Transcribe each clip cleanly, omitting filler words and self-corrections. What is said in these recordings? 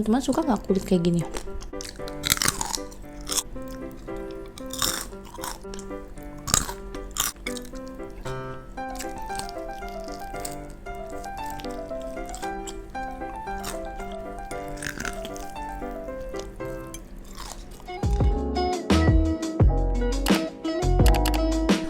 Teman-teman suka nggak kulit kayak gini?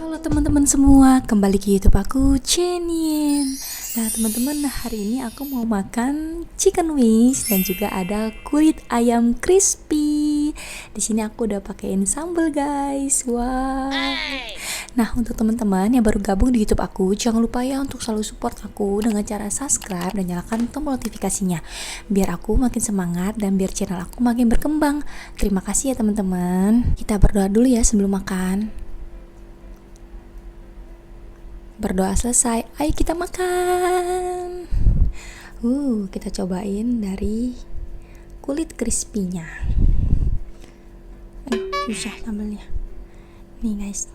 Halo teman-teman semua, kembali ke YouTube aku, Chenyin. Nah teman-teman, hari ini aku mau makan chicken wings dan juga ada kulit ayam crispy. Di sini aku udah pakein sambal guys. Wow. Nah untuk teman-teman yang baru gabung di YouTube aku, jangan lupa ya untuk selalu support aku dengan cara subscribe dan nyalakan tombol notifikasinya, biar aku makin semangat dan biar channel aku makin berkembang. Terima kasih ya teman-teman. Kita berdoa dulu ya sebelum makan. Berdoa selesai, ayo kita makan. Kita cobain dari kulit crispy-nya. Susah sambalnya. Nih guys.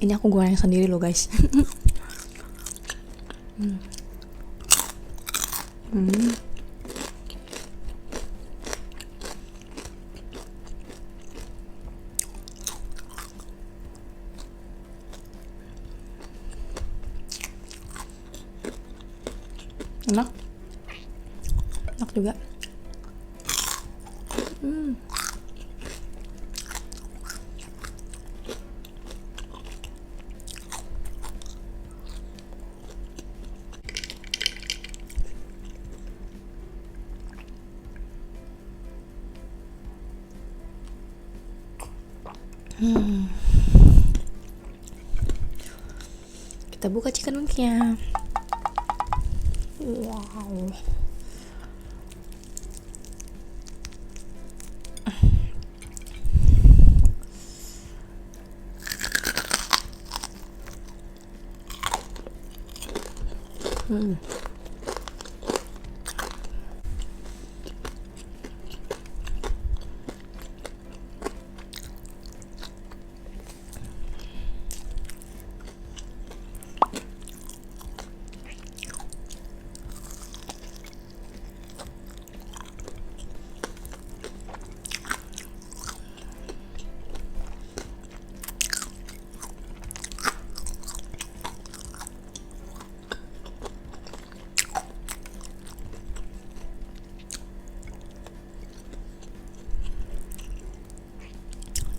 Ini aku goreng sendiri loh guys. Enak juga. Kita buka chicken wings-nya. Wow.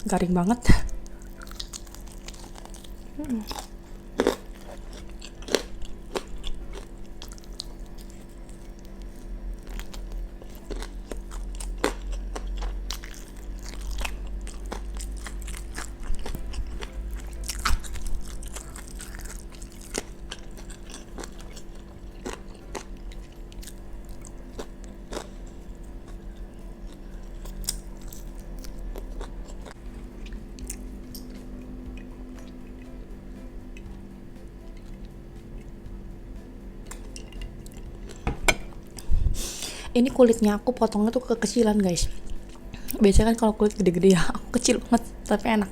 Garing banget. Ini kulitnya aku potongnya tuh kekecilan guys. Biasanya kan kalau kulit gede-gede ya, aku kecil banget tapi enak.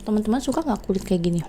Teman-teman suka nggak kulit kayak gini?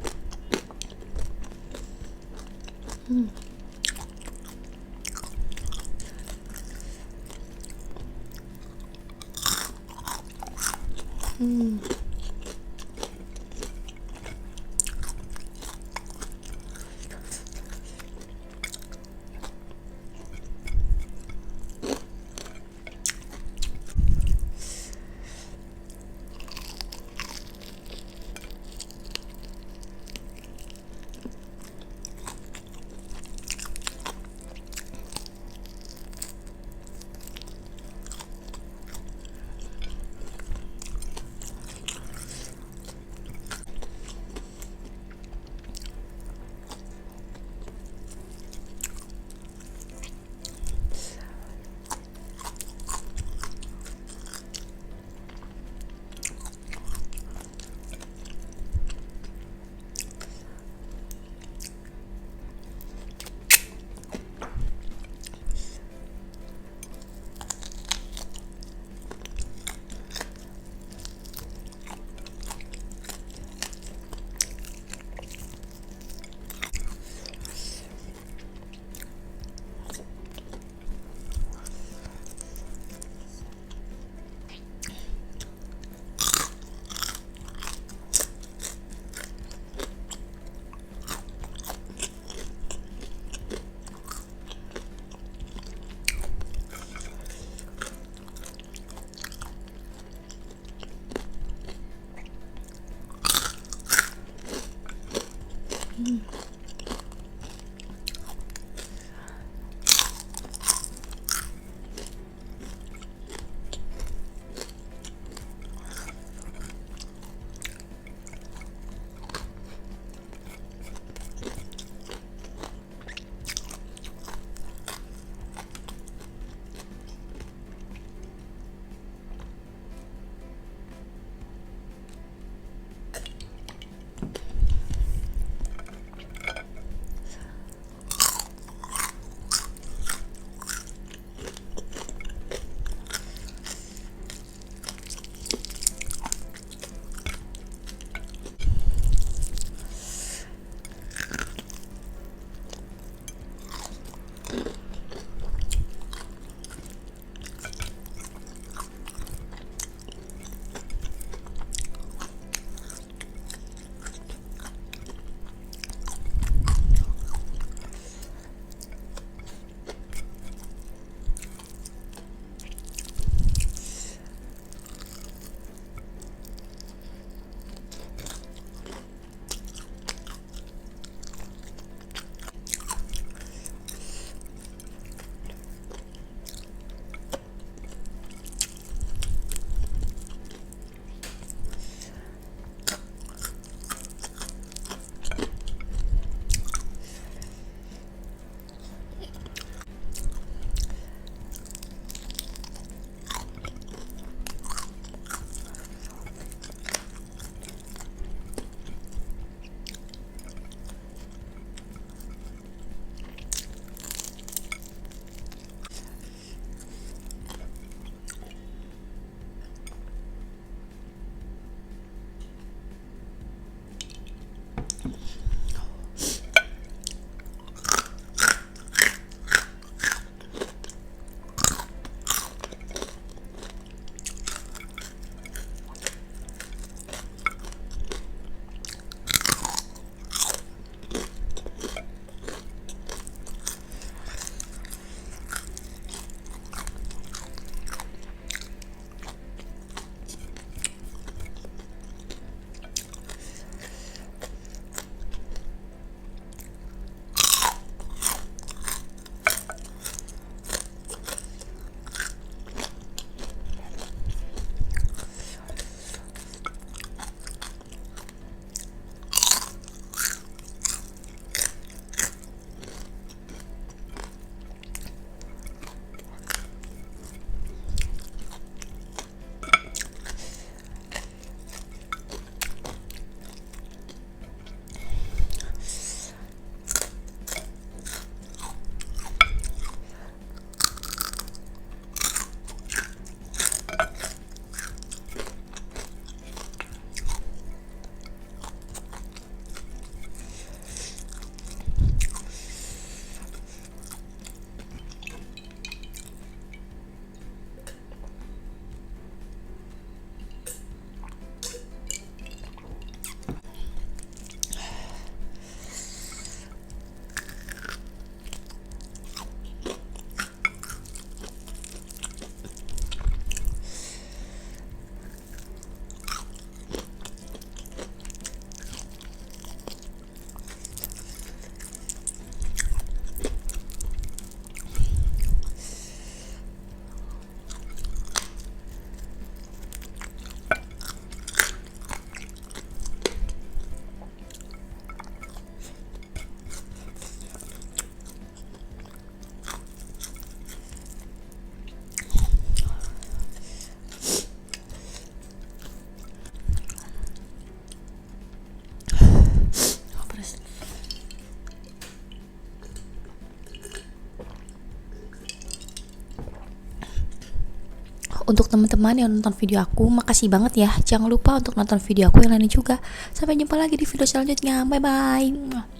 untuk teman-teman yang nonton video aku, makasih banget ya. Jangan lupa untuk nonton video aku yang lainnya juga. Sampai jumpa lagi di video selanjutnya. Bye bye.